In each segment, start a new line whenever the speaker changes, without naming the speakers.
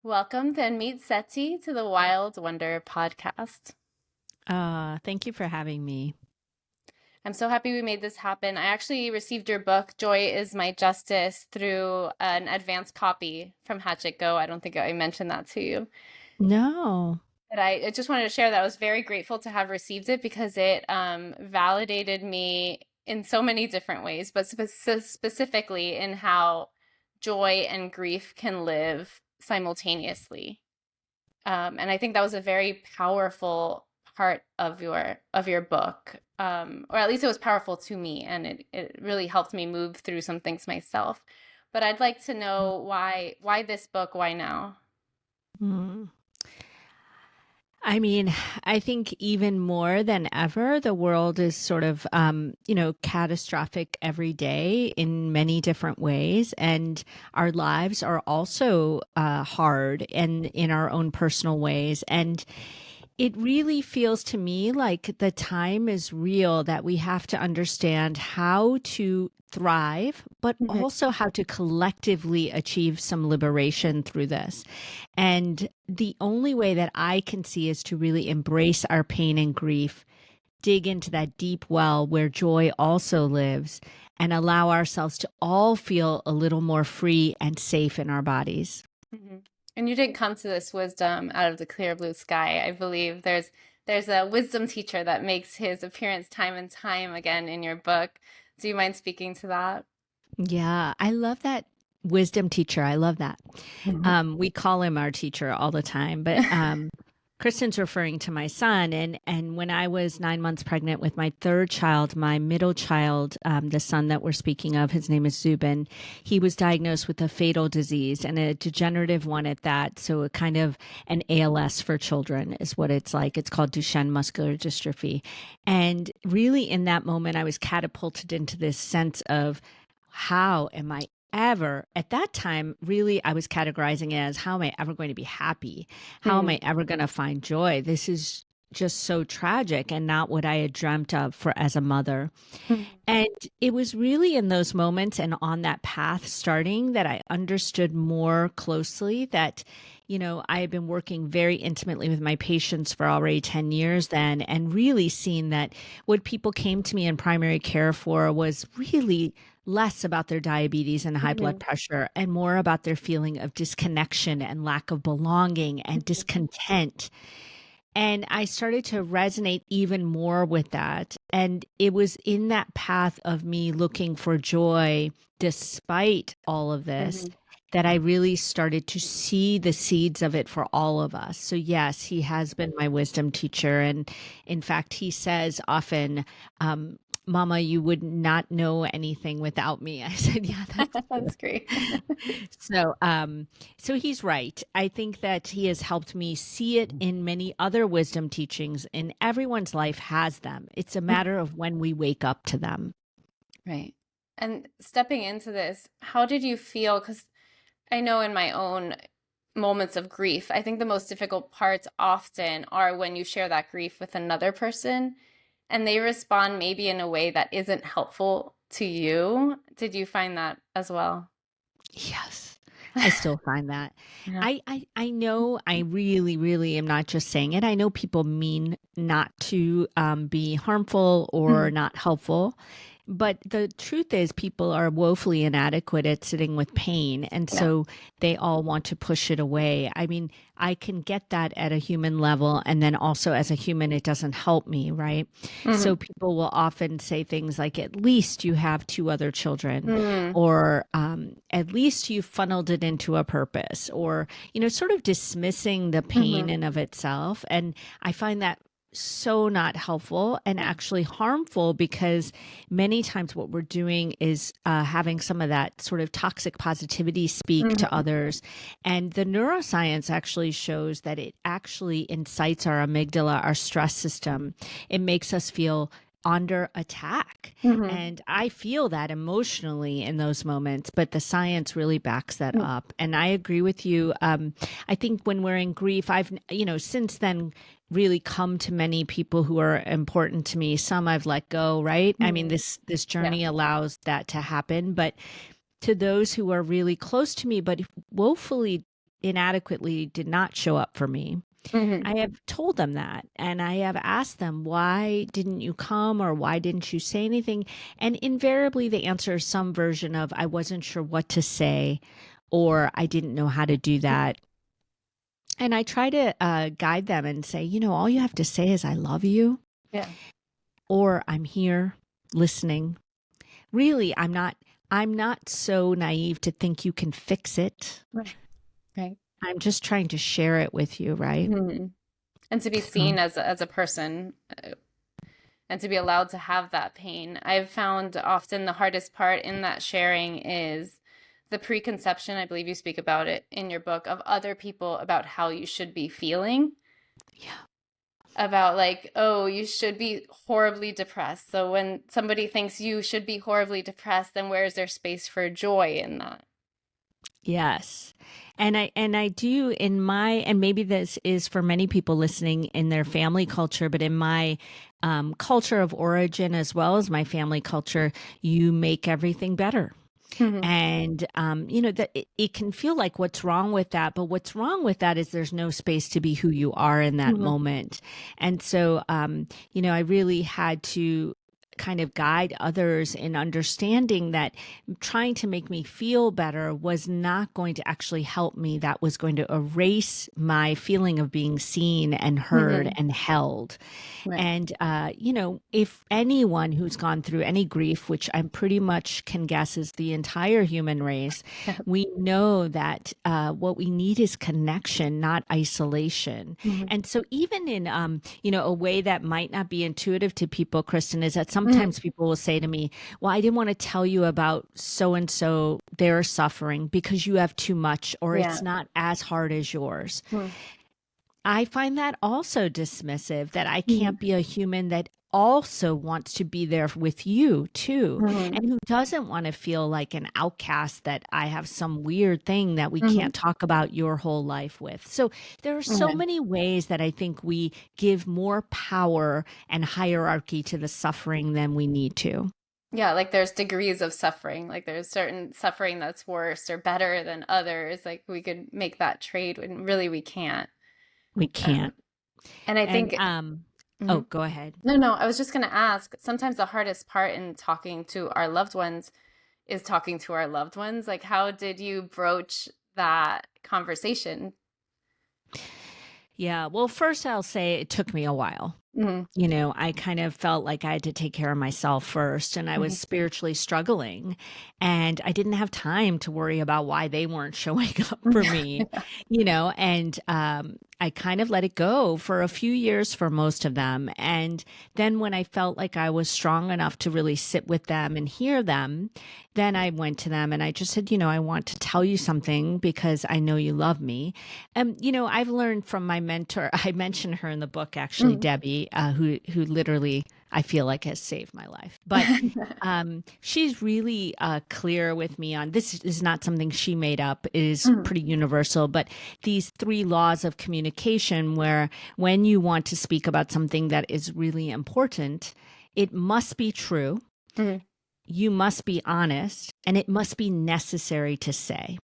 Welcome, Tanmeet Sethi, to the Wild Wonder podcast.
Thank you for having me.
I'm so happy we made this happen. I actually received your book, Joy is My Justice, through an advanced copy from Hatchet Go. I don't think I mentioned that to you.
No.
But I just wanted to share that I was very grateful to have received it because it validated me in so many different ways, but specifically in how joy and grief can live simultaneously. And I think that was a very powerful part of your book, or at least it was powerful to me, and it really helped me move through some things myself. But I'd like to know why this book, why now?
Mm. I mean, I think even more than ever, the world is sort of, catastrophic every day in many different ways. And our lives are also hard and in our own personal ways. And it really feels to me like the time is real that we have to understand how to thrive, but
Mhm.
also how to collectively achieve some liberation through this. And the only way that I can see is to really embrace our pain and grief, dig into that deep well where joy also lives, and allow ourselves to all feel a little more free and safe in our bodies.
Mhm. And you didn't come to this wisdom out of the clear blue sky. I believe there's a wisdom teacher that makes his appearance time and time again in your book. Do you mind speaking to that?
Yeah, I love that wisdom teacher. I love that.
Mhm.
We call him our teacher all the time, but Kristen's referring to my son. And when I was 9 months pregnant with my third child, my middle child, the son that we're speaking of, his name is Zubin. He was diagnosed with a fatal disease and a degenerative one at that. So a kind of an ALS for children is what it's like. It's called Duchenne muscular dystrophy. And really, in that moment, I was catapulted into this sense of how am I ever, at that time, really, I was categorizing it as how am I ever going to be happy? How am
Mm.
I ever going to find joy? This is just so tragic and not what I had dreamt of for as a mother.
Mhm.
And it was really in those moments and on that path starting that I understood more closely that, I had been working very intimately with my patients for already 10 years then, and really seen that what people came to me in primary care for was really less about their diabetes and high blood
Mhm.
pressure and more about their feeling of disconnection and lack of belonging and
Mhm.
discontent. And I started to resonate even more with that. And it was in that path of me looking for joy despite all of this
Mhm.
that I really started to see the seeds of it for all of us. So, yes, he has been my wisdom teacher. And in fact, he says often, Mama, you would not know anything without me. I said, yeah, that's true.
That's great.
So, so he's right. I think that he has helped me see it in many other wisdom teachings, and everyone's life has them. It's a matter of when we wake up to them.
Right. And stepping into this, how did you feel? Because I know in my own moments of grief, I think the most difficult parts often are when you share that grief with another person and they respond maybe in a way that isn't helpful to you. Did you find that as well?
Yes, I still find that.
Yeah.
I know I really, really am not just saying it. I know people mean not to be harmful or
Mhm.
not helpful. But the truth is, people are woefully inadequate at sitting with pain. And
Yeah.
so they all want to push it away. I mean, I can get that at a human level. And then also as a human, it doesn't help me, right? So
Mhm.
people will often say things like, at least you have two other children,
Mhm.
or at least you funneled it into a purpose, or, sort of dismissing the pain
Mhm.
in of itself. And I find that so not helpful and
Yeah.
actually harmful because many times what we're doing is having some of that sort of toxic positivity speak to
Mhm.
others. And the neuroscience actually shows that it actually incites our amygdala, our stress system. It makes us feel under attack.
Mhm.
And I feel that emotionally in those moments, but the science really backs that
Mhm.
up. And I agree with you. I think when we're in grief, I've, since then really come to many people who are important to me. Some I've let go, right? I mean,
Mhm.
this
Yeah.
journey allows that to happen, but to those who are really close to me but woefully inadequately did not show up for me,
Hmm.
I have told them that. And I have asked them, why didn't you come or why didn't you say anything? And invariably, the answer is some version of, I wasn't sure what to say or I didn't know how to do that. And I try to guide them and say, all you have to say is, I love you,
Yeah.
or I'm here listening. Really, I'm not so naive to think you can fix it.
Right. Right.
I'm just trying to share it with you, right?
Hmm. And to be
So,
seen as a person, and to be allowed to have that pain. I've found often the hardest part in that sharing is the preconception, I believe you speak about it in your book, of other people about how you should be feeling.
yeah.
About like, oh, you should be horribly depressed. So when somebody thinks you should be horribly depressed, then where is there space for joy in that?
Yes. And I do in my, and maybe this is for many people listening in their family culture, but in my culture of origin as well as my family culture, you make everything better.
Hmm.
And that it can feel like what's wrong with that, but what's wrong with that is there's no space to be who you are in that
Hmm.
moment. And so I really had to kind of guide others in understanding that trying to make me feel better was not going to actually help me. That was going to erase my feeling of being seen and heard
Hmm.
and held.
Right.
And, if anyone who's gone through any grief, which I pretty much can guess is the entire human race,
Yeah.
we know that what we need is connection, not isolation.
Hmm.
And so, even in, a way that might not be intuitive to people, Kristen, is that
Hmm.
sometimes people will say to me, well, I didn't want to tell you about so and so, their suffering because you have too much or it's
Yeah.
not as hard as yours.
Hmm.
I find that also dismissive that I
Hmm.
can't be a human that also wants to be there with you too,
Hmm.
and who doesn't want to feel like an outcast that I have some weird thing that we
Hmm.
can't talk about your whole life with. So there are so many ways that I think we give more power and hierarchy to the suffering than we need to.
Yeah, like there's degrees of suffering. Like there's certain suffering that's worse or better than others. Like we could make that trade when really we can't.
We
Um,
can't.
and I
And
think,
oh,
mhm.
go ahead.
No, no, I was just going to ask, sometimes the hardest part in talking to our loved ones is talking to our loved ones. Like, how did you broach that conversation?
Yeah, well, first I'll say it took me a while.
Hmm.
I kind of felt like I had to take care of myself first, and I was
Hmm.
spiritually struggling, and I didn't have time to worry about why they weren't showing up for me, and I kind of let it go for a few years for most of them. And then when I felt like I was strong enough to really sit with them and hear them, then I went to them and I just said, I want to tell you something because I know you love me. I've learned from my mentor. I mentioned her in the book, actually,
Hmm.
Debbie, who literally I feel like has saved my life. But she's really clear with me on this is not something she made up. It is
Hmm.
pretty universal. But these three laws of communication, where when you want to speak about something that is really important, it must be true.
Hmm.
You must be honest, and it must be necessary to say.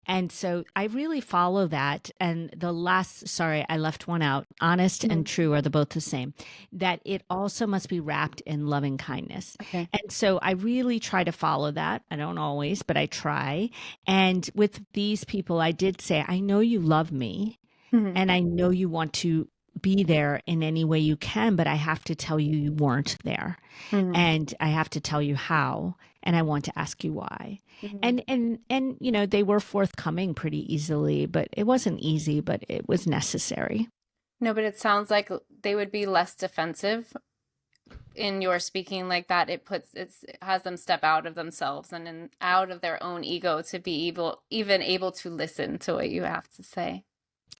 And so I really follow that. And the last, sorry, I left one out. Honest and
Hmm.
true are the both the same. That it also must be wrapped in loving kindness.
Okay.
And so I really try to follow that. I don't always, but I try. And with these people, I did say, I know you love me
Hmm.
and I know you want to be there in any way you can, but I have to tell you you weren't there.
Hmm.
And I have to tell you how, and I want to ask you why.
Hmm.
And they were forthcoming pretty easily, but it wasn't easy, but it was necessary.
No, but it sounds like they would be less defensive in your speaking like that. It has them step out of themselves and out of their own ego to be able to listen to what you have to say.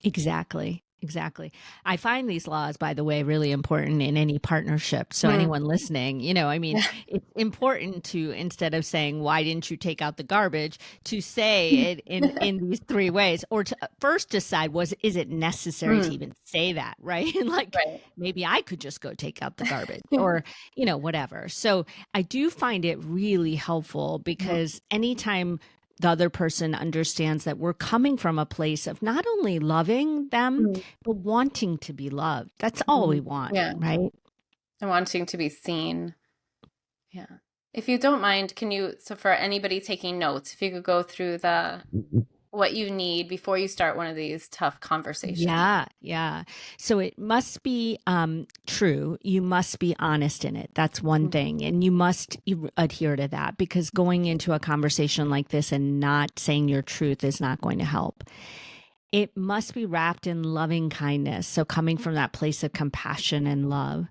Exactly. Exactly. I find these laws, by the way, really important in any partnership. So
Hmm.
anyone listening, I mean,
Yeah.
it's important to, instead of saying, why didn't you take out the garbage, to say it in these three ways, or to first decide, is it necessary to
Hmm.
even say that? Right. And like,
Right.
maybe I could just go take out the garbage or, whatever. So I do find it really helpful
Mhm.
because anytime the other person understands that we're coming from a place of not only loving them,
Mhm.
but wanting to be loved. That's all we want,
Yeah.
right?
And wanting to be seen. Yeah. If you don't mind, can you, so for anybody taking notes, if you could go through the what you need before you start one of these tough conversations.
Yeah, yeah. So it must be true. You must be honest in it. That's one
Mhm.
thing. And you must adhere to that, because going into a conversation like this and not saying your truth is not going to help. It must be wrapped in loving kindness. So coming from that place of compassion and love.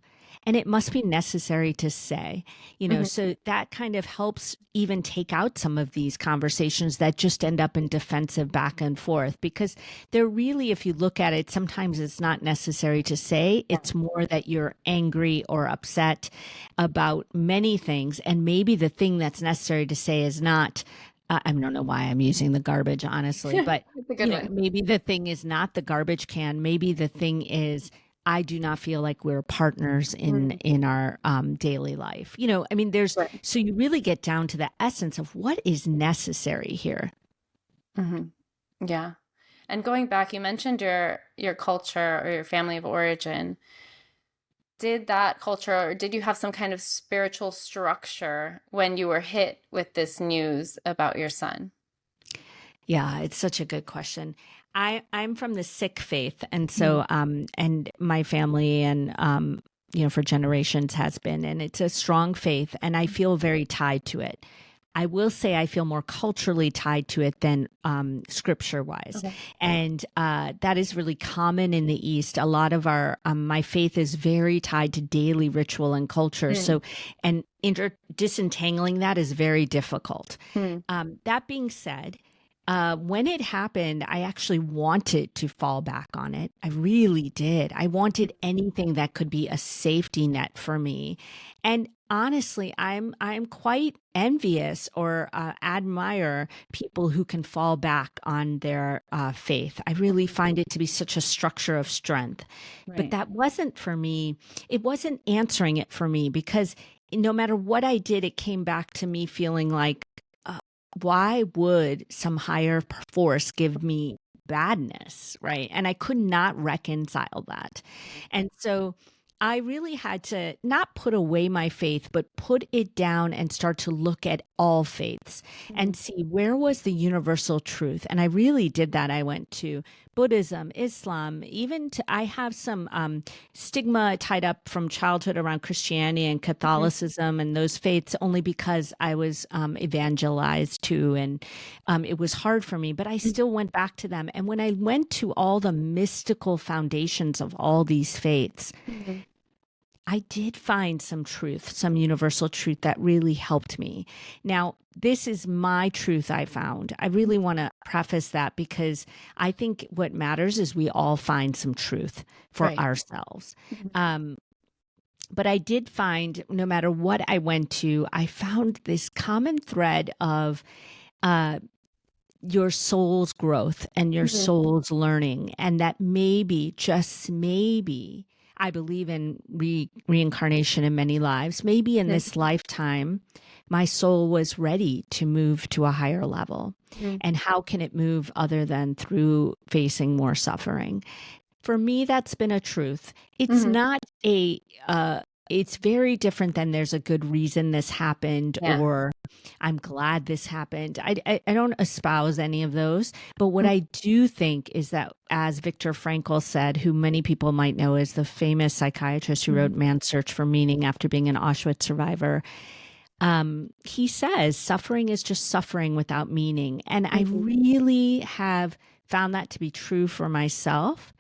And it must be necessary to say,
Mhm.
so that kind of helps even take out some of these conversations that just end up in defensive back and forth, because they're really, if you look at it, sometimes it's not necessary to say. It's more that you're angry or upset about many things. And maybe the thing that's necessary to say is not, I don't know why I'm using the garbage, honestly, but
That's a good one.
maybe the thing is not the garbage can. Maybe the thing is, I do not feel like we're partners in
Mhm.
our daily life. I mean,
Right.
so you really get down to the essence of what is necessary here.
Mhm. Yeah. And going back, you mentioned your culture or your family of origin. Did that culture, or did you have some kind of spiritual structure when you were hit with this news about your son?
Yeah, it's such a good question. I'm from the Sikh faith, and
Mhm.
so and my family and for generations has been, and it's a strong faith, and I feel very tied to it. I will say I feel more culturally tied to it than scripture wise.
Okay.
And that is really common in the East. A lot of my faith is very tied to daily ritual and culture.
Mm.
So, and disentangling that is very difficult.
Mm.
That being said, when it happened, I actually wanted to fall back on it. I really did. I wanted anything that could be a safety net for me. And honestly, I'm quite envious or admire people who can fall back on their faith. I really find it to be such a structure of strength. But
Right.
that wasn't for me. It wasn't answering it for me, because no matter what I did, it came back to me feeling like, why would some higher force give me badness, right? And I could not reconcile that. And so I really had to not put away my faith, but put it down and start to look at all faiths and
Mhm.
see where was the universal truth. And I really did that. I went to Buddhism, Islam, even to, I have some stigma tied up from childhood around Christianity and
Mhm.
Catholicism and those faiths, only because I was evangelized to, and it was hard for me, but I still went back to them. And when I went to all the mystical foundations of all these faiths,
Mhm.
I did find some truth, some universal truth that really helped me. Now, this is my truth I found. I really want to preface that, because I think what matters is we all find some truth for
Right.
ourselves.
Mhm.
Um, but I did find, no matter what I went to, I found this common thread of uh, your soul's growth and your
Mhm.
soul's learning, and that maybe, just maybe, I believe in reincarnation in many lives. Maybe in
Mhm.
this lifetime, my soul was ready to move to a higher level.
Mhm.
And how can it move other than through facing more suffering? For me, that's been a truth. It's
Mhm.
not it's very different than there's a good reason this happened,
Yeah.
or I'm glad this happened. I don't espouse any of those. But what
Mhm.
I do think is that, as Viktor Frankl said, who many people might know as the famous psychiatrist who wrote
Mhm.
Man's Search for Meaning after being an Auschwitz survivor, he says suffering is just suffering without meaning. And I
Mhm.
really have found that to be true for myself.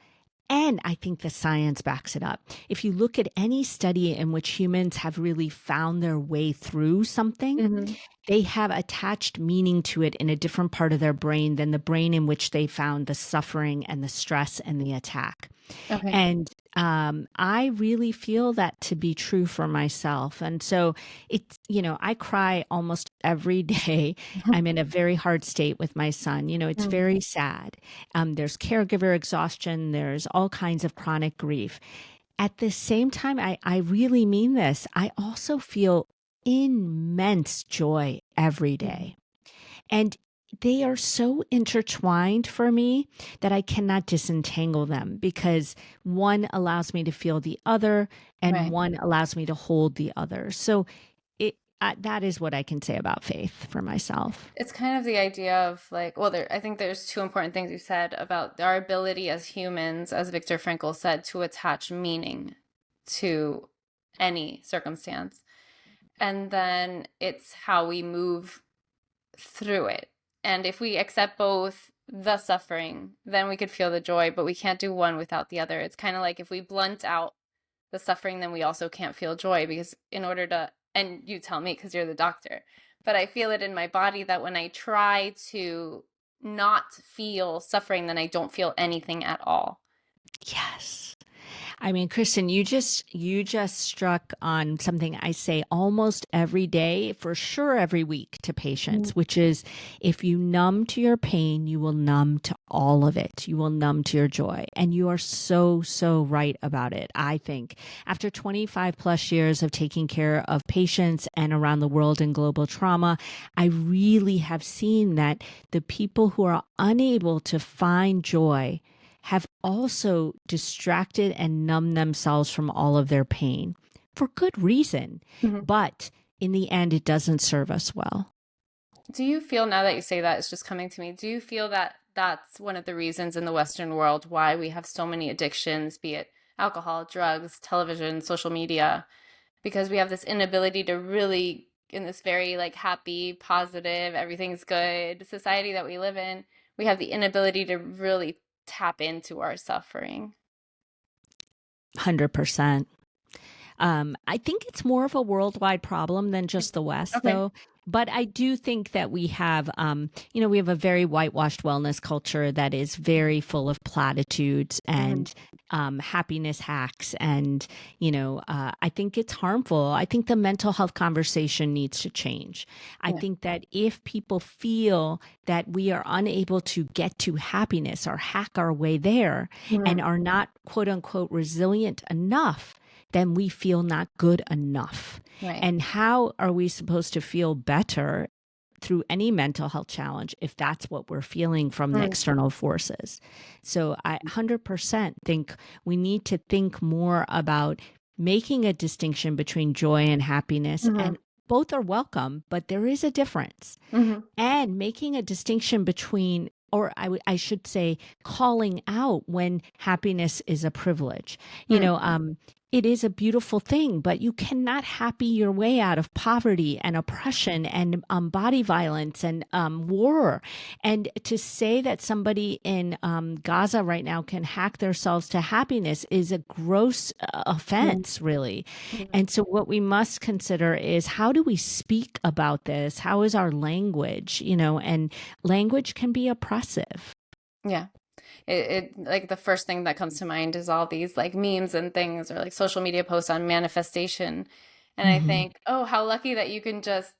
And I think the science backs it up. If you look at any study in which humans have really found their way through something,
Mhm.
they have attached meaning to it in a different part of their brain than the brain in which they found the suffering and the stress and the attack.
Okay.
And I really feel that to be true for myself. And so it's, I cry almost every day. I'm in a very hard state with my son. It's
Mhm.
very sad. There's caregiver exhaustion, there's all kinds of chronic grief. At the same time, I really mean this. I also feel immense joy every
Mhm.
day. And they are so intertwined for me that I cannot disentangle them, because one allows me to feel the other and
Right.
one allows me to hold the other. So that is what I can say about faith for myself.
It's kind of the idea of like, well, I think there's two important things you said about our ability as humans, as Viktor Frankl said, to attach meaning to any circumstance. And then it's how we move through it. And if we accept both the suffering, then we could feel the joy, but we can't do one without the other. It's kind of like if we blunt out the suffering, then we also can't feel joy, because in order to, and you tell me because you're the doctor, but I feel it in my body that when I try to not feel suffering, then I don't feel anything at all.
Yes. I mean, Kristen, you just struck on something I say almost every day, for sure every week, to patients, which is, if you numb to your pain, you will numb to all of it. You will numb to your joy. And you are so, so right about it. I think after 25 plus years of taking care of patients and around the world in global trauma, I really have seen that the people who are unable to find joy have also distracted and numbed themselves from all of their pain for good reason.
Mhm.
But in the end, it doesn't serve us well.
Do you feel, now that you say that, it's just coming to me, do you feel that that's one of the reasons in the Western world why we have so many addictions, be it alcohol, drugs, television, social media, because we have this inability to really, in this very like happy, positive, everything's good society that we live in, we have the inability to really tap into our suffering.
100%. I think it's more of a worldwide problem than just the West,
Okay.
though. But I do think that we have, we have a very whitewashed wellness culture that is very full of platitudes
Mhm.
and happiness hacks. And, I think it's harmful. I think the mental health conversation needs to change. I
Yeah.
think that if people feel that we are unable to get to happiness or hack our way there and
Mhm.
are not, quote unquote, resilient enough, then we feel not good enough.
Right.
And how are we supposed to feel better through any mental health challenge if that's what we're feeling from the
Mm.
external forces? So I 100% think we need to think more about making a distinction between joy and happiness,
Mhm.
and both are welcome, but there is a difference.
Mhm.
And making a distinction between, or I should say, calling out when happiness is a privilege. You
Mm.
know, it is a beautiful thing, but you cannot happy your way out of poverty and oppression and body violence and war. And to say that somebody in Gaza right now can hack themselves to happiness is a gross
Mhm.
offense, really.
Mhm.
And so, what we must consider is, how do we speak about this? How is our language? And language can be oppressive.
Yeah. It like the first thing that comes to mind is all these like memes and things, or like social media posts on manifestation. And I
Hmm.
think, oh, how lucky that you can just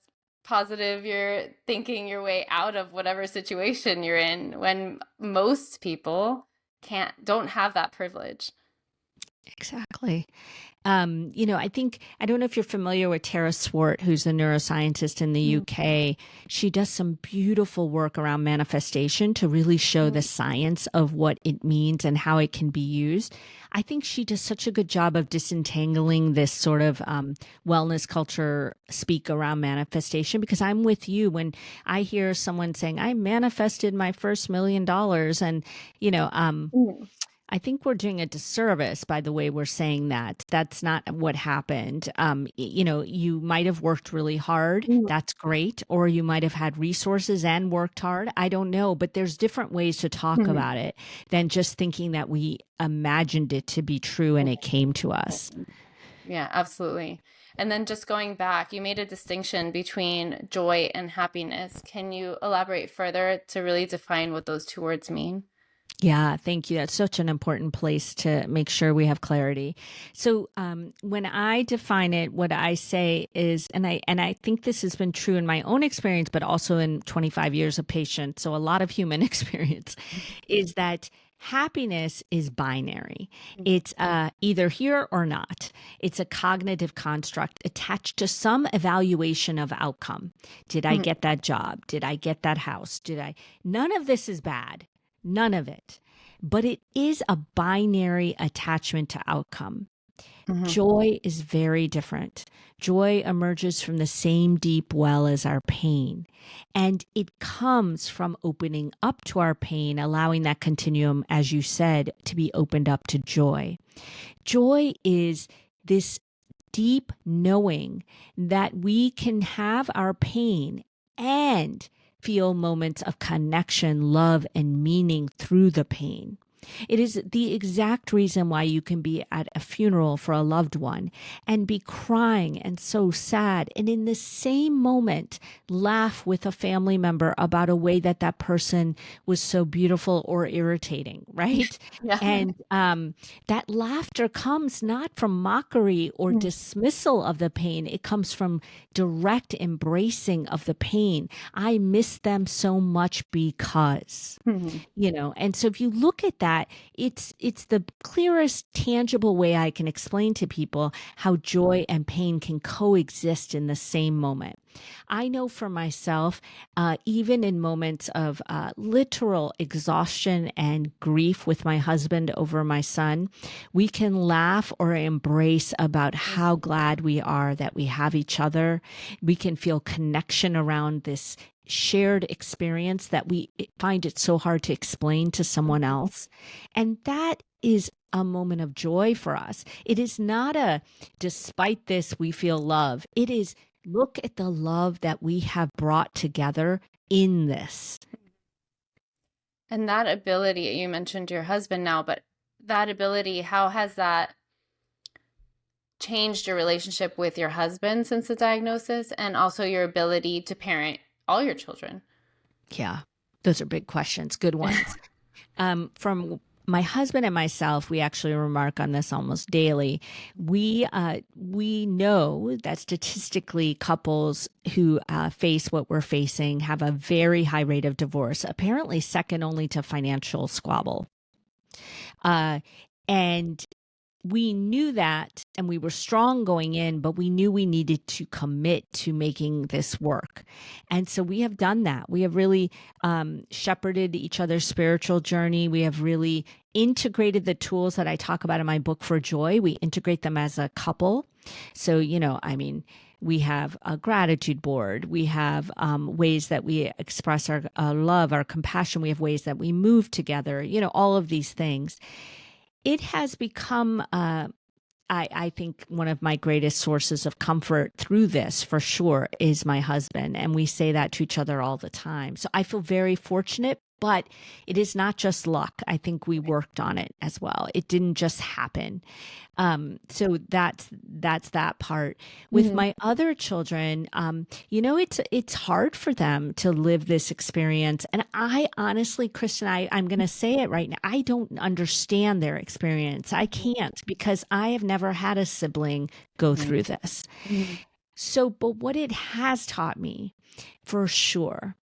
positive you're thinking your way out of whatever situation you're in, when most people don't have that privilege.
Exactly. I think, I don't know if you're familiar with Tara Swart, who's a neuroscientist in the
Mhm.
UK. She does some beautiful work around manifestation to really show the
Mhm.
science of what it means and how it can be used. I think she does such a good job of disentangling this sort of wellness culture speak around manifestation, because I'm with you when I hear someone saying, I manifested my first $1 million. And, you know, um,
Mhm.
I think we're doing a disservice by the way we're saying that. That's not what happened. You might have worked really hard.
Mhm.
That's great. Or you might have had resources and worked hard. I don't know. But there's different ways to talk
Mhm.
about it than just thinking that we imagined it to be true and it came to us.
Yeah, absolutely. And then just going back, you made a distinction between joy and happiness. Can you elaborate further to really define what those two words mean?
Yeah, thank you. That's such an important place to make sure we have clarity. So, when I define it, what I say is, and I think this has been true in my own experience, but also in 25 years of patients, so a lot of human experience, is that Happiness is binary. It's either here or not. It's a cognitive construct attached to some evaluation of outcome. Did I
Mhm.
get that job? Did I get that house? Did I? None of this is bad. None of it. But it is a binary attachment to outcome.
Mhm.
Joy is very different. Joy emerges from the same deep well as our pain. And it comes from opening up to our pain, allowing that continuum, as you said, to be opened up to joy. Joy is this deep knowing that we can have our pain and feel moments of connection, love, and meaning through the pain. It is the exact reason why you can be at a funeral for a loved one and be crying and so sad, and in the same moment laugh with a family member about a way that that person was so beautiful or irritating, right?
Yeah.
And that laughter comes not from mockery or
Mhm.
dismissal of the pain. It comes from direct embracing of the pain. I miss them so much because,
Mhm.
and so if you look at that, it's the clearest tangible way I can explain to people how joy and pain can coexist in the same moment. I know for myself, even in moments of literal exhaustion and grief with my husband over my son, we can laugh or embrace about how glad we are that we have each other. We can feel connection around this shared experience that we find it so hard to explain to someone else. And that is a moment of joy for us. It is not a, despite this, we feel love. It is, look at the love that we have brought together in this.
And that ability, you mentioned your husband now, but that ability, how has that changed your relationship with your husband since the diagnosis and also your ability to parent all your children?
Yeah, those are big questions, good ones. From my husband and myself, we actually remark on this almost daily. We know that statistically, couples who face what we're facing have a very high rate of divorce, apparently second only to financial squabble. Uh, and we knew that and we were strong going in, but we knew we needed to commit to making this work. And so we have done that. We have really shepherded each other's spiritual journey. We have really integrated the tools that I talk about in my book for joy. We integrate them as a couple. So, we have a gratitude board. We have ways that we express our love, our compassion. We have ways that we move together, all of these things. It has become, I think, one of my greatest sources of comfort through this, for sure, is my husband. And we say that to each other all the time. So I feel very fortunate, but it is not just luck. I think we worked on it as well. It didn't just happen. So that's that part. With
Mhm.
my other children, it's hard for them to live this experience. And I honestly, Kristen, I'm going to say it right now. I don't understand their experience. I can't because I have never had a sibling go
Mhm.
through this.
Mhm.
So, but what it has taught me for sure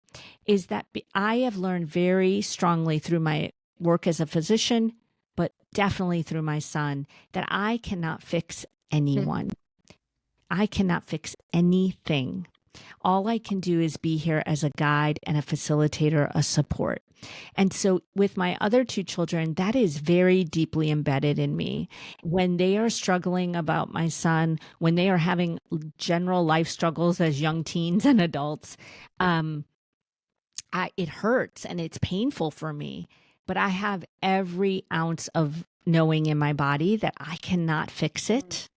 is that I have learned very strongly through my work as a physician, but definitely through my son, that I cannot fix anyone. I cannot fix anything. All I can do is be here as a guide and a facilitator, a support. And so, with my other two children, that is very deeply embedded in me. When they are struggling about my son, when they are having general life struggles as young teens and adults, um, it hurts and it's painful for me, but I have every ounce of knowing in my body that I cannot fix it.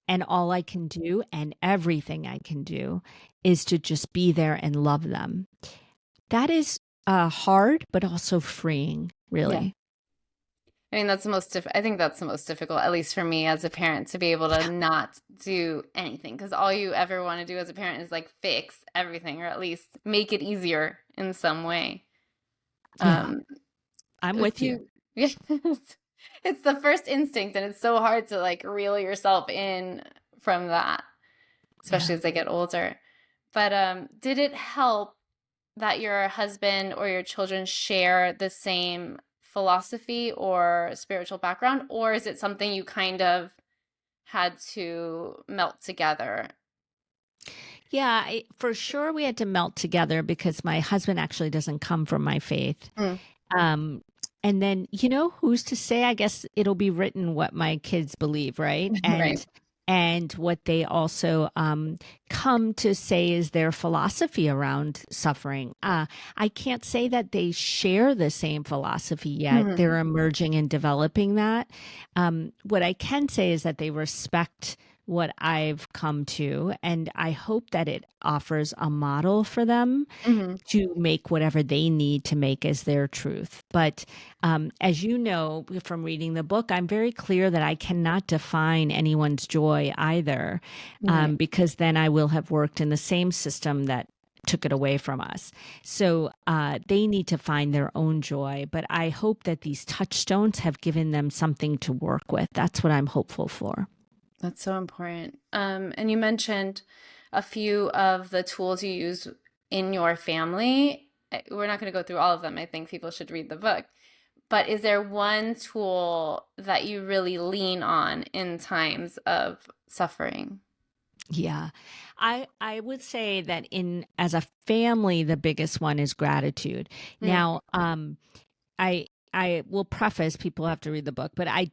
And all I can do and everything I can do is to just be there and love them. That is hard, but also freeing,
Yeah.
really.
I mean, I think that's the most difficult, at least for me as a parent, to be able to
Yeah.
not do anything. Because all you ever want to do as a parent is like fix everything or at least make it easier in some way.
Yeah.
Um,
I'm
if
with you.
you, it's the first instinct, and it's so hard to like reel yourself in from that,
Yeah.
especially as they get older. But did it help that your husband or your children share the same philosophy or spiritual background, or is it something you kind of had to melt together?
Yeah, for sure we had to melt together because my husband actually doesn't come from my faith.
Mm.
Um, and then, who's to say? I guess it'll be written what my kids believe, right?
Right.
And what they also come to say is their philosophy around suffering. I can't say that they share the same philosophy yet.
Mhm.
They're emerging and developing that. What I can say is that they respect what I've come to, and I hope that it offers a model for them
Mhm.
to make whatever they need to make as their truth. But as you know from reading the book, I'm very clear that I cannot define anyone's joy either,
Right.
because then I will have worked in the same system that took it away from us. So they need to find their own joy. But I hope that these touchstones have given them something to work with. That's what I'm hopeful for.
That's so important. And you mentioned a few of the tools you use in your family. We're not going to go through all of them. I think people should read the book. But is there one tool that you really lean on in times of suffering?
Yeah. I would say that in as a family, the biggest one is gratitude.
Mm.
Now, I I will preface people have to read the book, but I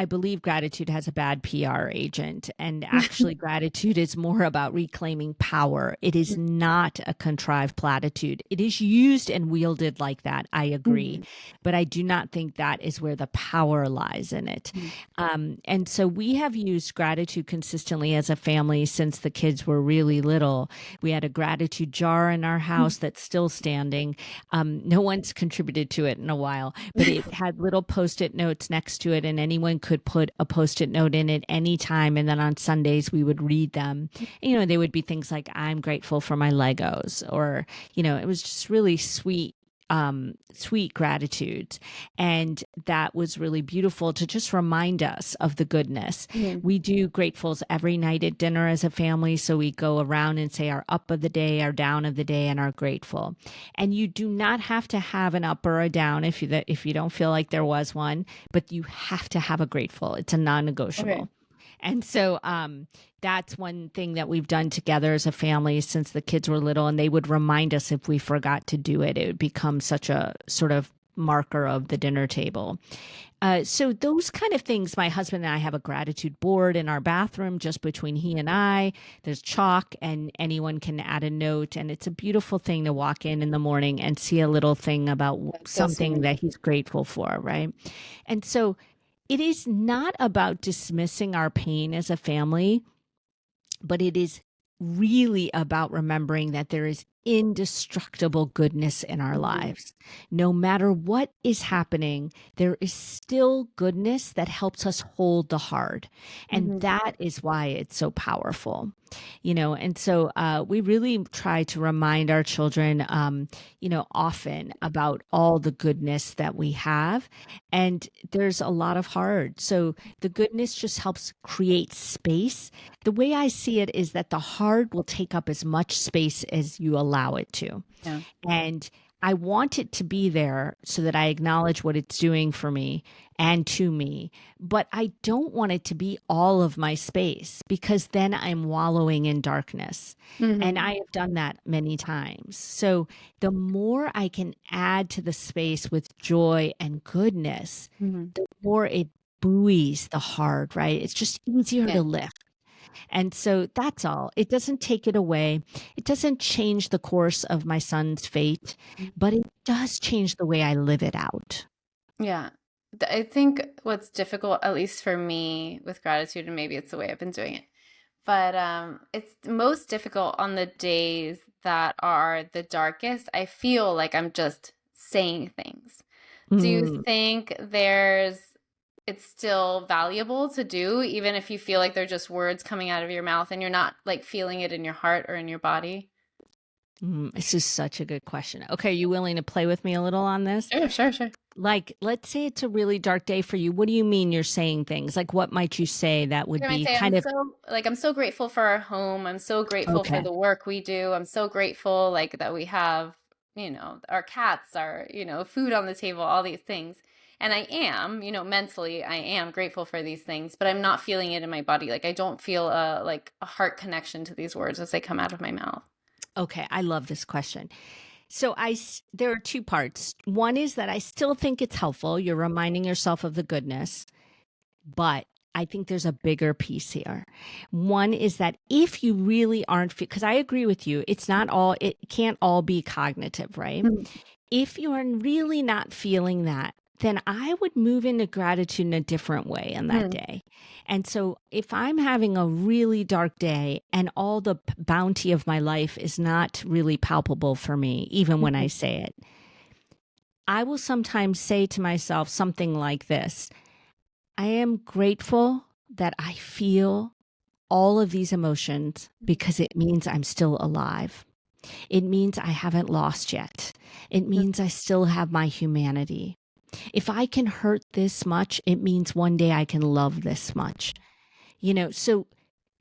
believe gratitude has a bad PR agent, and actually gratitude is more about reclaiming power. It is not a contrived platitude. It is used and wielded like that. I agree,
Mhm.
but I do not think that is where the power lies in it.
Mhm.
And so we have used gratitude consistently as a family since the kids were really little. We had a gratitude jar in our house that's still standing. No one's contributed to it in a while, but it had little post-it notes next to it, and anyone could put a post-it note in it anytime. And then on Sundays, we would read them. They would be things like, I'm grateful for my Legos, or, it was just really sweet gratitudes. And that was really beautiful to just remind us of the goodness.
Mhm.
We do gratefuls every night at dinner as a family. So we go around and say our up of the day, our down of the day, and our grateful. And you do not have to have an up or a down if you don't feel like there was one, but you have to have a grateful. It's a
Okay.
non-negotiable. And so that's one thing that we've done together as a family since the kids were little. And they would remind us if we forgot to do it, it would become such a sort of marker of the dinner table. So those kind of things, my husband and I have a gratitude board in our bathroom just between he and I. There's chalk and anyone can add a note. And it's a beautiful thing to walk in the morning and see a little thing about
That's so
something
sweet.
that he's grateful for, right? And so it is not about dismissing our pain as a family, but it is really about remembering that there is indestructible goodness in our
Mhm.
lives. No matter what is happening, there is still goodness that helps us hold the hard. And
Mhm.
that is why it's so powerful. And so we really try to remind our children, often about all the goodness that we have. And there's a lot of hard. So the goodness just helps create space. The way I see it is that the hard will take up as much space as you allow it to.
Yeah.
And I want it to be there so that I acknowledge what it's doing for me and to me. But I don't want it to be all of my space because then I'm wallowing in darkness. And
Mhm.
I have done that many times. So the more I can add to the space with joy and goodness,
Mhm.
the more it buoys the hard, right? It's just easier to
Yeah.
lift. And so that's all. It doesn't take it away. It doesn't change the course of my son's fate, but it does change the way I live it out.
Yeah. I think what's difficult, at least for me, with gratitude, and maybe it's the way I've been doing it, but it's most difficult on the days that are the darkest. I feel like I'm just saying things. Do you
Mm.
think it's still valuable to do, even if you feel like they're just words coming out of your mouth and you're not like feeling it in your heart or in your body?
This is such a good question. Okay, are you willing to play with me a little on this?
Sure, sure, sure.
Like, let's say it's a really dark day for you. What do you mean you're saying things? Like, what might you say that would
I might
be
say
kind of
I'm so grateful for our home. I'm so grateful for
okay?
the work we do. I'm so grateful like that we have, our cats, our, food on the table, all these things. And I am, mentally, I am grateful for these things, but I'm not feeling it in my body. Like I don't feel a heart connection to these words as they come out of my mouth.
Okay, I love this question. So there are two parts. One is that I still think it's helpful. You're reminding yourself of the goodness, but I think there's a bigger piece here. One is that if you really aren't, because I agree with you, it can't all be cognitive, right?
Mhm.
If you are really not feeling that, then I would move into gratitude in a different way on that
Mhm.
day. And so if I'm having a really dark day and all the bounty of my life is not really palpable for me, even when I say it, I will sometimes say to myself something like this: I am grateful that I feel all of these emotions because it means I'm still alive. It means I haven't lost yet. It means I still have my humanity. If I can hurt this much, it means one day I can love this much. So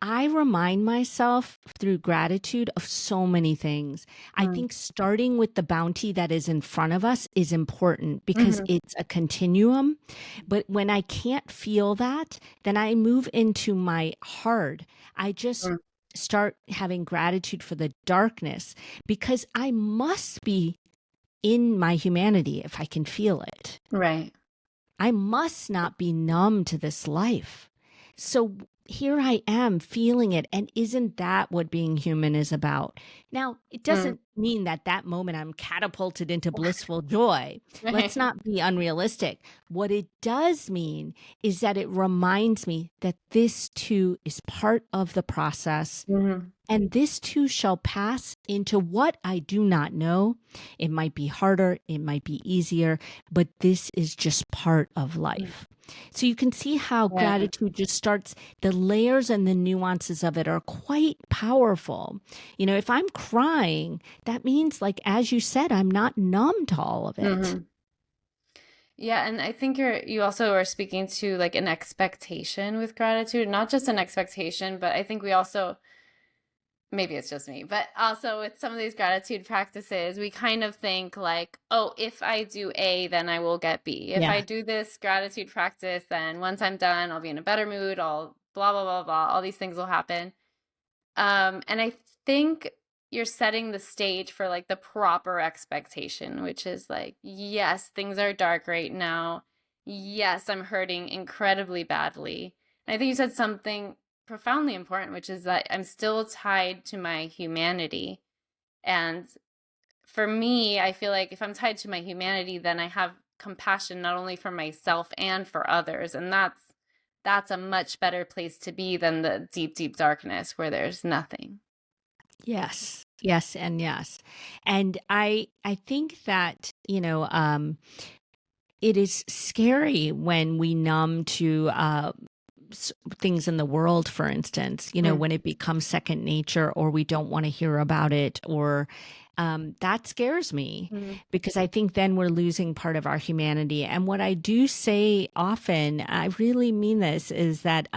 I remind myself through gratitude of so many things. I
Mhm.
think starting with the bounty that is in front of us is important because
Mhm.
it's a continuum. But when I can't feel that, then I move into my heart. I just
Mhm.
start having gratitude for the darkness because I must be in my humanity if I can feel it.
Right.
I must not be numb to this life. So here I am feeling it. And isn't that what being human is about? Now, it
Mm.
doesn't mean that that moment I'm catapulted into blissful joy. Let's
Right.
not be unrealistic. What it does mean is that it reminds me that this too is part of the process,
Mhm.
and this too shall pass into what I do not know. It might be harder, it might be easier, but this is just part of life. So you can see how
Right.
gratitude just starts, the layers and the nuances of it are quite powerful. If I'm crying, that means, like, as you said, I'm not numb to all of it.
Mhm. Yeah, and I think you also are speaking to like an expectation with gratitude, not just an expectation, but I think we also, maybe it's just me, but also with some of these gratitude practices, we kind of think like, oh, if I do A, then I will get B. If I
Yeah.
do this gratitude practice, then once I'm done, I'll be in a better mood, I'll blah blah blah blah, all these things will happen. And I think you're setting the stage for like the proper expectation, which is like, yes, things are dark right now. Yes, I'm hurting incredibly badly. And I think you said something profoundly important, which is that I'm still tied to my humanity. And for me, I feel like if I'm tied to my humanity, then I have compassion not only for myself and for others. And that's a much better place to be than the deep, deep darkness where there's nothing.
Yes. Yes, and yes. And I think that, it is scary when we numb to things in the world, for instance,
Mm.
when it becomes second nature or we don't want to hear about it, or that scares me
Mhm.
because I think then we're losing part of our humanity. And what I do say often, I really mean this, is that,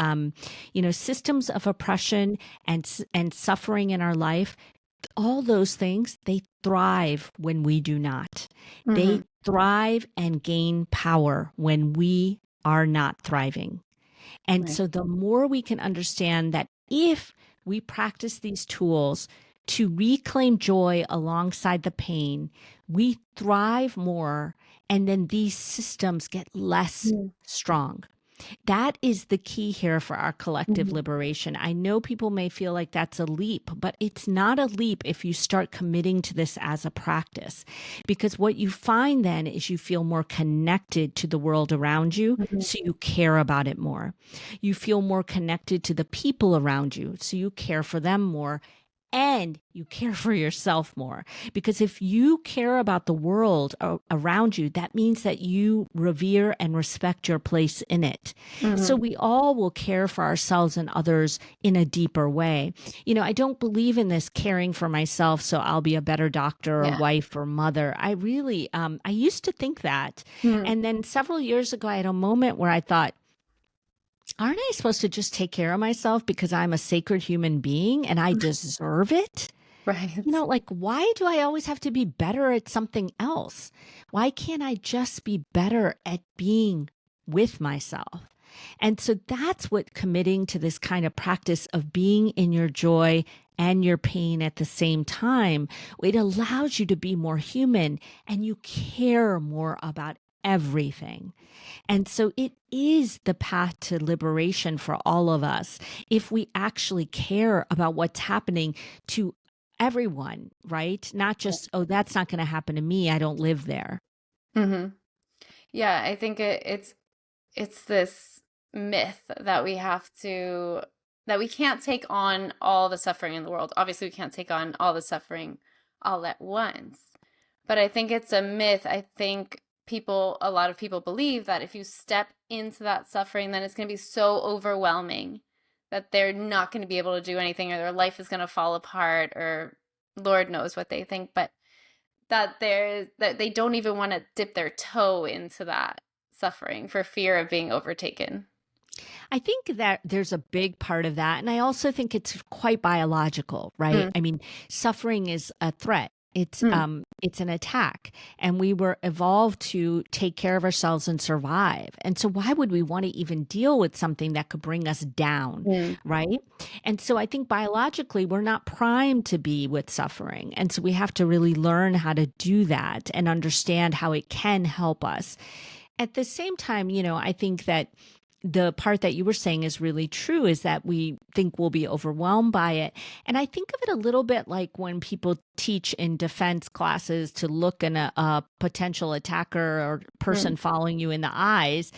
systems of oppression and suffering in our life, all those things, they thrive when we do not. They
Mhm.
thrive and gain power when we are not thriving. And
Right.
so the more we can understand that if we practice these tools to reclaim joy alongside the pain, we thrive more, and then these systems get less
Mm.
strong. That is the key here for our collective
Mhm.
liberation. I know people may feel like that's a leap, but it's not a leap if you start committing to this as a practice. Because what you find then is you feel more connected to the world around you,
Mhm.
so you care about it more. You feel more connected to the people around you, so you care for them more. And you care for yourself more. Because if you care about the world around you, that means that you revere and respect your place in it. So
Mhm.
we all will care for ourselves and others in a deeper way. I don't believe in this caring for myself so I'll be a better doctor or
Yeah.
wife or mother. I really, I used to think that.
Mhm.
And then several years ago, I had a moment where I thought, aren't I supposed to just take care of myself because I'm a sacred human being and I deserve it?
Right.
Like, why do I always have to be better at something else? Why can't I just be better at being with myself? And so that's what committing to this kind of practice of being in your joy and your pain at the same time, it allows you to be more human and you care more about everything. And so it is the path to liberation for all of us if we actually care about what's happening to everyone, right? Not just, oh, that's not going to happen to me. I don't live there.
Hmm. Yeah, I think it's this myth that we have to that we can't take on all the suffering in the world. Obviously, we can't take on all the suffering all at once. But I think it's a myth. I think a lot of people believe that if you step into that suffering, then it's going to be so overwhelming that they're not going to be able to do anything or their life is going to fall apart or Lord knows what they think. But that they don't even want to dip their toe into that suffering for fear of being overtaken.
I think that there's a big part of that. And I also think it's quite biological, right?
Mm,
I mean, suffering is a threat.
mm,
It's an attack, and we were evolved to take care of ourselves and survive. And so, why would we want to even deal with something that could bring us down,
mm,
right? And so, I think biologically, we're not primed to be with suffering, and so we have to really learn how to do that and understand how it can help us. At the same time, I think that the part that you were saying is really true is that we think we'll be overwhelmed by it. And I think of it a little bit like when people teach in defense classes to look in a potential attacker or
mm.
person following you in the eyes.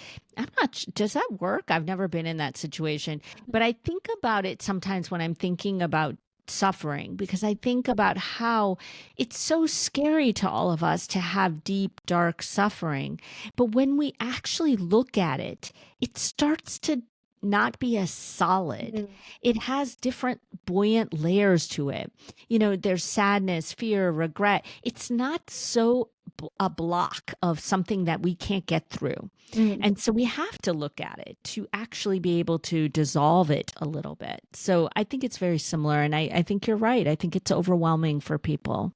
Does that work? I've never been in that situation. But I think about it sometimes when I'm thinking about suffering because I think about how it's so scary to all of us to have deep, dark suffering. But when we actually look at it, it starts to not be as solid.
Mhm.
It has different buoyant layers to it. There's sadness, fear, regret. It's not so a block of something that we can't get through.
Mhm.
And so we have to look at it to actually be able to dissolve it a little bit. So I think it's very similar. And I think you're right. I think it's overwhelming for people.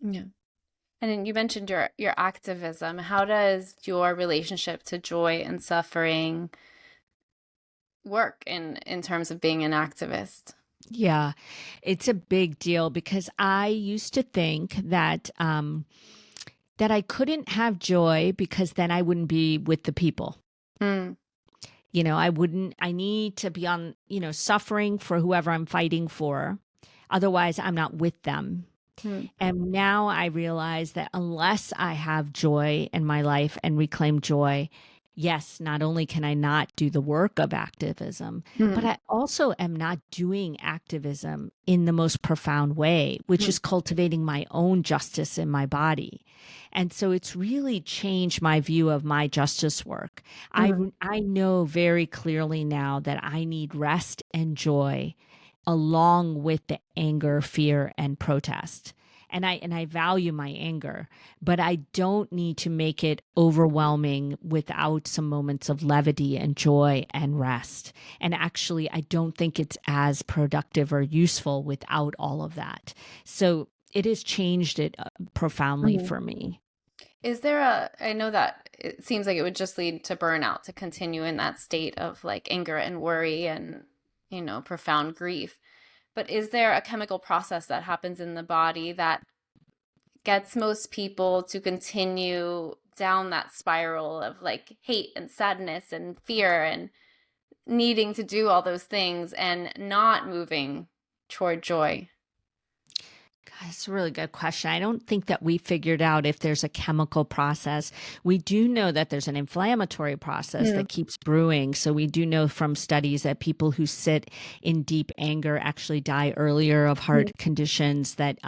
Yeah. And then you mentioned your activism. How does your relationship to joy and suffering work in terms of being an activist?
Yeah, it's a big deal because I used to think that I couldn't have joy because then I wouldn't be with the people.
Mm,
I need to be on, suffering for whoever I'm fighting for. Otherwise, I'm not with them.
mm,
And now I realize that unless I have joy in my life and reclaim joy, yes, not only can I not do the work of activism, but
mm,
I also am not doing activism in the most profound way, which
mm,
is cultivating my own justice in my body. And so it's really changed my view of my justice work. I,
mm,
I know very clearly now that I need rest and joy along with the anger, fear, and protest. And I value my anger, but I don't need to make it overwhelming without some moments of levity and joy and rest. And actually, I don't think it's as productive or useful without all of that. So it has changed it profoundly
mm.
for me.
I know that it seems like it would just lead to burnout to continue in that state of like anger and worry and, profound grief. But is there a chemical process that happens in the body that gets most people to continue down that spiral of like hate and sadness and fear and needing to do all those things and not moving toward joy?
God, that's a really good question. I don't think that we figured out if there's a chemical process. We do know that there's an inflammatory process
Mm,
that keeps brewing. So we do know from studies that people who sit in deep anger actually die earlier of heart
mm,
conditions that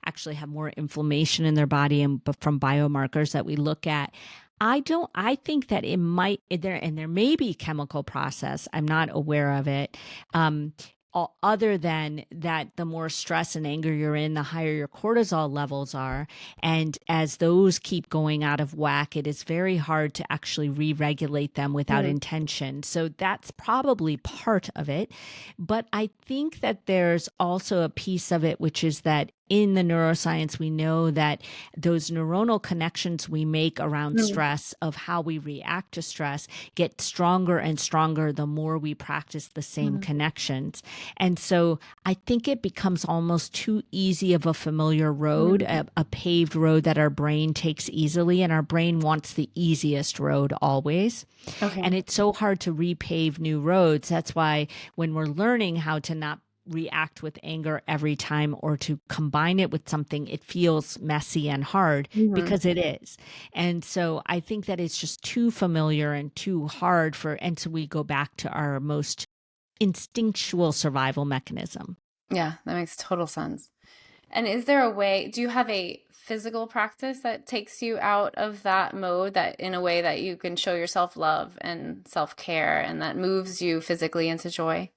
actually have more inflammation in their body and from biomarkers that we look at. I think that it might there and there may be chemical process. I'm not aware of it. Um, other than that, the more stress and anger you're in, the higher your cortisol levels are. And as those keep going out of whack, it is very hard to actually re-regulate them without
Mm,
intention. So that's probably part of it. But I think that there's also a piece of it, which is that in the neuroscience, we know that those neuronal connections we make around
mm,
stress, of how we react to stress, get stronger and stronger the more we practice the same
mm,
connections. And so I think it becomes almost too easy of a familiar road,
mm.
a paved road that our brain takes easily, and our brain wants the easiest road always.
Okay.
And it's so hard to repave new roads. That's why when we're learning how to not react with anger every time or to combine it with something, it feels messy and hard
Mhm.
because it is. And so I think that it's just too familiar and too hard for, and so we go back to our most instinctual survival mechanism.
Yeah, that makes total sense. And is there a way, do you have a physical practice that takes you out of that mode, that in a way that you can show yourself love and self-care and that moves you physically into joy?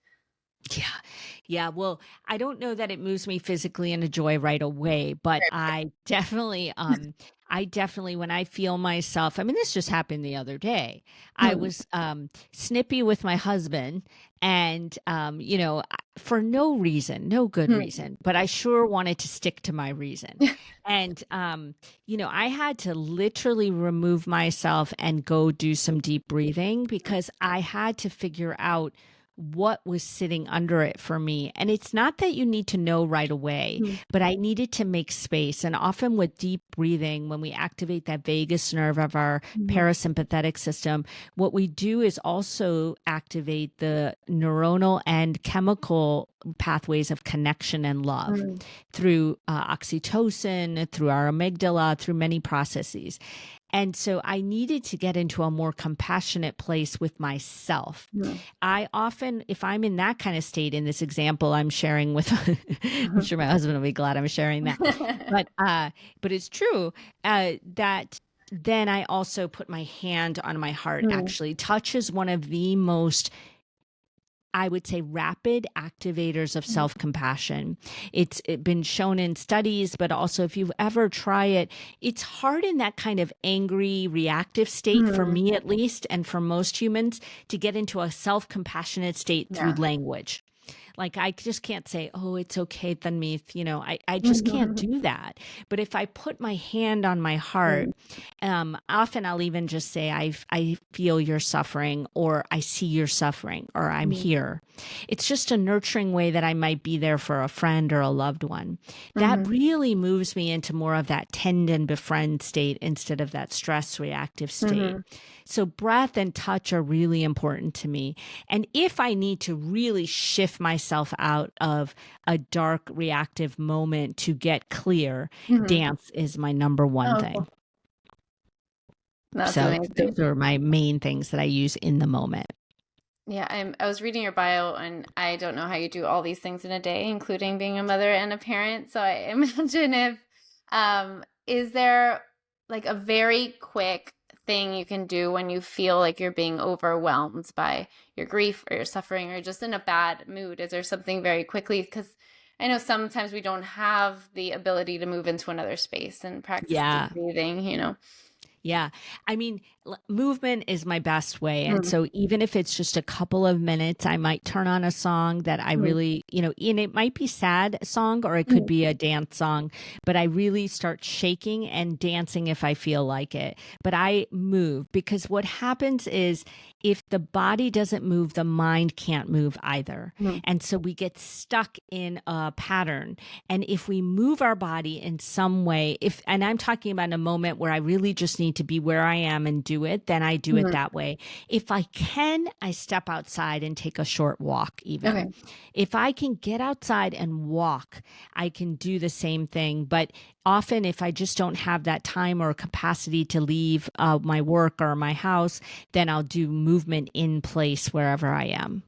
Yeah. Yeah. Well, I don't know that it moves me physically into joy right away, but I definitely, when I feel myself, I mean, this just happened the other day. I
Hmm.
was snippy with my husband and, for no reason, no good
Hmm.
reason, but I sure wanted to stick to my reason. And, I had to literally remove myself and go do some deep breathing because I had to figure out what was sitting under it for me. And it's not that you need to know right away,
Hmm.
but I needed to make space. And often with deep breathing, when we activate that vagus nerve of our
Mhm.
parasympathetic system, what we do is also activate the neuronal and chemical pathways of connection and love
Mm.
through oxytocin, through our amygdala, through many processes. And so I needed to get into a more compassionate place with myself.
Mm.
I often, if I'm in that kind of state, in this example I'm sharing with, I'm sure my husband will be glad I'm sharing that, but it's true that then I also put my hand on my heart.
Mm.
Actually, touch is one of the most, I would say, rapid activators of
Mm.
self compassion. It's been shown in studies, but also if you ever try it, it's hard in that kind of angry, reactive state, for
Mm.
me at least, and for most humans, to get into a self compassionate state through
Yeah.
language. Like I just can't say, oh, it's okay, Tanmeet. I just can't
Mhm.
do that. But if I put my hand on my heart,
Mm.
often I'll even just say, I feel your suffering, or I see your suffering, or I'm
Mm.
here. It's just a nurturing way that I might be there for a friend or a loved one. That
Mhm.
really moves me into more of that tend and befriend state instead of that stress reactive state.
Mhm.
So breath and touch are really important to me. And if I need to really shift myself out of a dark reactive moment to get clear,
Mhm.
dance is my number one
Oh,
thing.
cool. That's
So
amazing.
those are my main things that I use in the moment.
Yeah, I was reading your bio, and I don't know how you do all these things in a day, including being a mother and a parent. So I imagine, if is there like a very quick thing you can do when you feel like you're being overwhelmed by your grief or your suffering or just in a bad mood? Is there something very quickly? Because I know sometimes we don't have the ability to move into another space and practice deep
Yeah.
breathing.
Yeah. I mean, movement is my best way. And
Mm.
so even if it's just a couple of minutes, I might turn on a song that I
Mm.
really, and it might be sad song or it could
Mm.
be a dance song, but I really start shaking and dancing if I feel like it. But I move because what happens is if the body doesn't move, the mind can't move either.
Mm.
And so we get stuck in a pattern. And if we move our body in some way, and I'm talking about a moment where I really just need to be where I am and do it, then I do it
Mhm.
that way. If I can, I step outside and take a short walk, even.
Okay.
If I can get outside and walk, I can do the same thing. But often, if I just don't have that time or capacity to leave my work or my house, then I'll do movement in place wherever I am.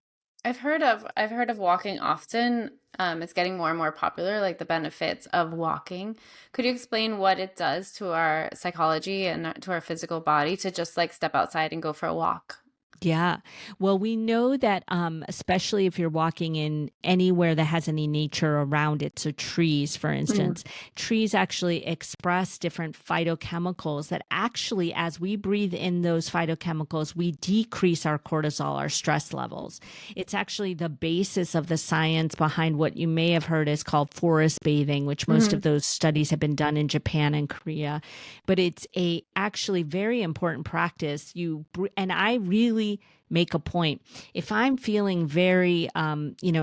I've heard of walking often. It's getting more and more popular, like the benefits of walking. Could you explain what it does to our psychology and to our physical body to just like step outside and go for a walk?
Yeah. Well, we know that, especially if you're walking in anywhere that has any nature around it, so trees, for
Mm,
instance, trees actually express different phytochemicals that actually, as we breathe in those phytochemicals, we decrease our cortisol, our stress levels. It's actually the basis of the science behind what you may have heard is called forest bathing, which most of
mhm,
those studies have been done in Japan and Korea. But it's a actually very important practice. And I really make a point. If I'm feeling very,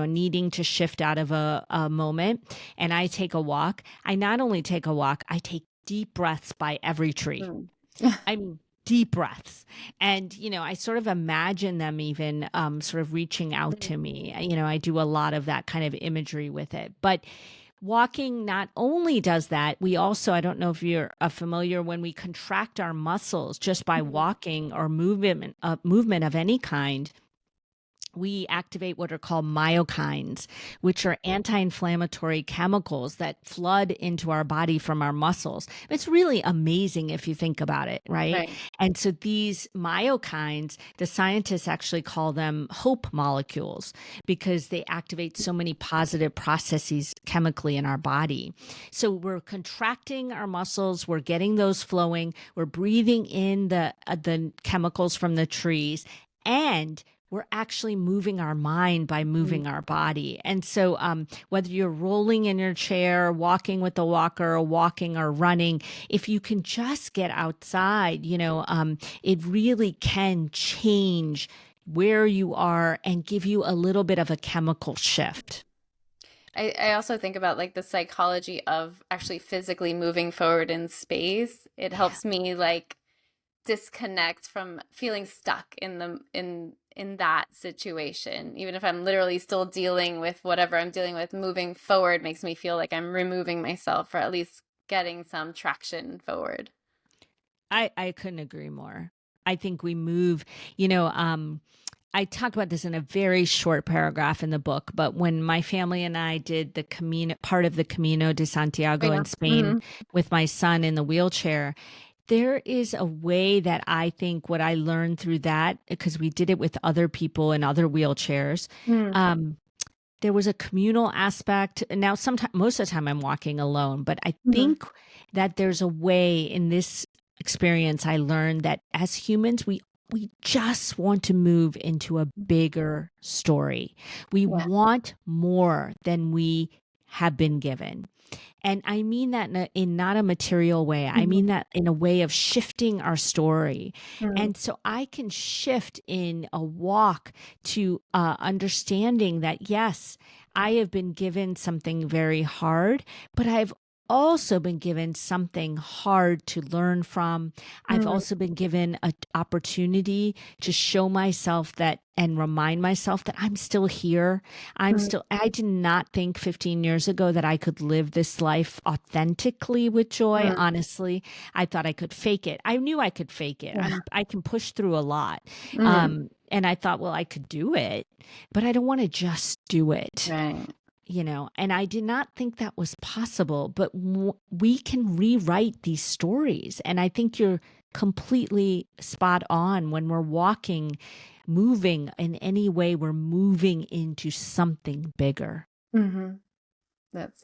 needing to shift out of a moment and I take a walk, I not only take a walk, I take deep breaths by every tree.
mm,
I mean, deep breaths. And, I sort of imagine them even sort of reaching out
mm,
to me. I do a lot of that kind of imagery with it. But walking not only does that, we also, I don't know if you're familiar, when we contract our muscles just by
mm,
walking or movement of any kind, we activate what are called myokines, which are anti inflammatory chemicals that flood into our body from our muscles. It's really amazing if you think about it, right?
right.
And so these myokines, the scientists actually call them hope molecules because they activate so many positive processes chemically in our body. So we're contracting our muscles, we're getting those flowing, we're breathing in the chemicals from the trees, and we're actually moving our mind by
Mm,
moving our body. And so, whether you're rolling in your chair, walking with the walker, or walking or running, if you can just get outside, it really can change where you are and give you a little bit of a chemical shift.
I also think about like the psychology of actually physically moving forward in space. It
Yeah.
helps me like disconnect from feeling stuck in that situation. Even if I'm literally still dealing with whatever I'm dealing with, moving forward makes me feel like I'm removing myself or at least getting some traction forward.
I couldn't agree more. I think we move, you know, I talk about this in a very short paragraph in the book, but when my family and I did the Camino, part of the Camino de
I
Santiago in
know.
Spain
Hmm.
with my son in the wheelchair, there is a way that I think what I learned through that, because we did it with other people in other wheelchairs.
Mm,
Um, there was a communal aspect. Now, sometimes, most of the time, I'm walking alone, but I
hmm,
think that there's a way in this experience I learned that as humans, we just want to move into a bigger story. We
yeah.
want more than we have been given. And I mean that in not a material way. I
Hmm.
mean that in a way of shifting our story.
Mm,
And so I can shift in a walk to understanding that, yes, I have been given something very hard, but I've also been given something hard to learn from. I've
mm,
also been given an opportunity to show myself that and remind myself that I'm still here.
mm,
I did not think 15 years ago that I could live this life authentically with joy.
mm,
Honestly, I thought I could fake it. I knew I could fake it.
yeah.
I can push through a lot.
Mm,
And I thought, well, I could do it, but I don't want to just do it,
right.
and I did not think that was possible, but we can rewrite these stories. And I think you're completely spot on when we're walking, moving in any way, we're moving into something bigger.
Hmm. That's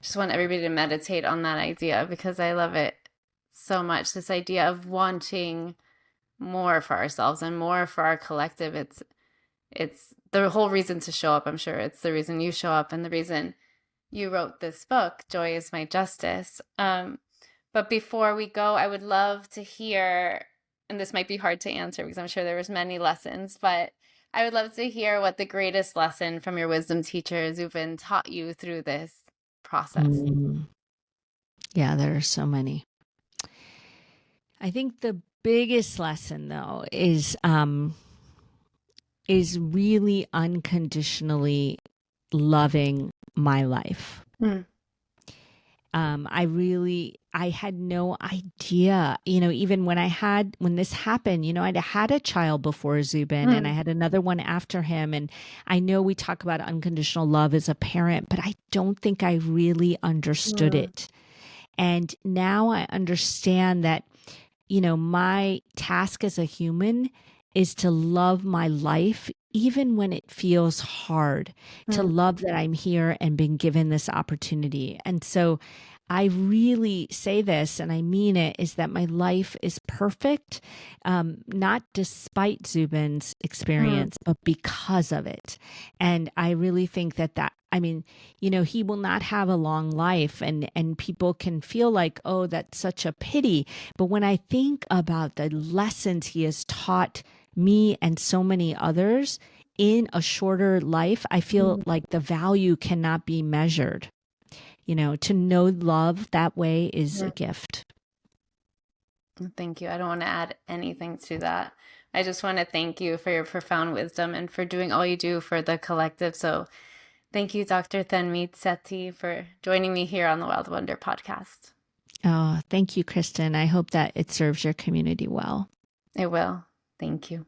just want everybody to meditate on that idea because I love it so much. This idea of wanting more for ourselves and more for our collective. It's the whole reason to show up, I'm sure. It's the reason you show up and the reason you wrote this book, Joy is My Justice. But before we go, I would love to hear, and this might be hard to answer because I'm sure there was many lessons, but I would love to hear what the greatest lesson from your wisdom teachers who've been taught you through this process.
Mm. Yeah, there are so many. I think the biggest lesson, though, is really unconditionally loving my life.
Mm,
I had no idea, even when this happened, I'd had a child before Zubin and I
mm,
had another one after him. And I know we talk about unconditional love as a parent, but I don't think I really understood
mm,
it. And now I understand that, my task as a human is to love my life even when it feels hard, to
Mm,
love that I'm here and been given this opportunity. And so I really say this, and I mean it, is that my life is perfect, not despite Zubin's
mm,
experience, but because of it. And I really think that, I mean, he will not have a long life, and people can feel like, oh, that's such a pity. But when I think about the lessons he has taught me and so many others in a shorter life, I feel
mm.
like the value cannot be measured. To know love that way is a
Mm.
gift.
Thank you. I don't want to add anything to that. I just want to thank you for your profound wisdom and for doing all you do for the collective. So thank you, Dr. Tanmeet Sethi, for joining me here on the Wild Wonder podcast.
Oh, thank you, Kristen. I hope that it serves your community well.
It will. Thank you.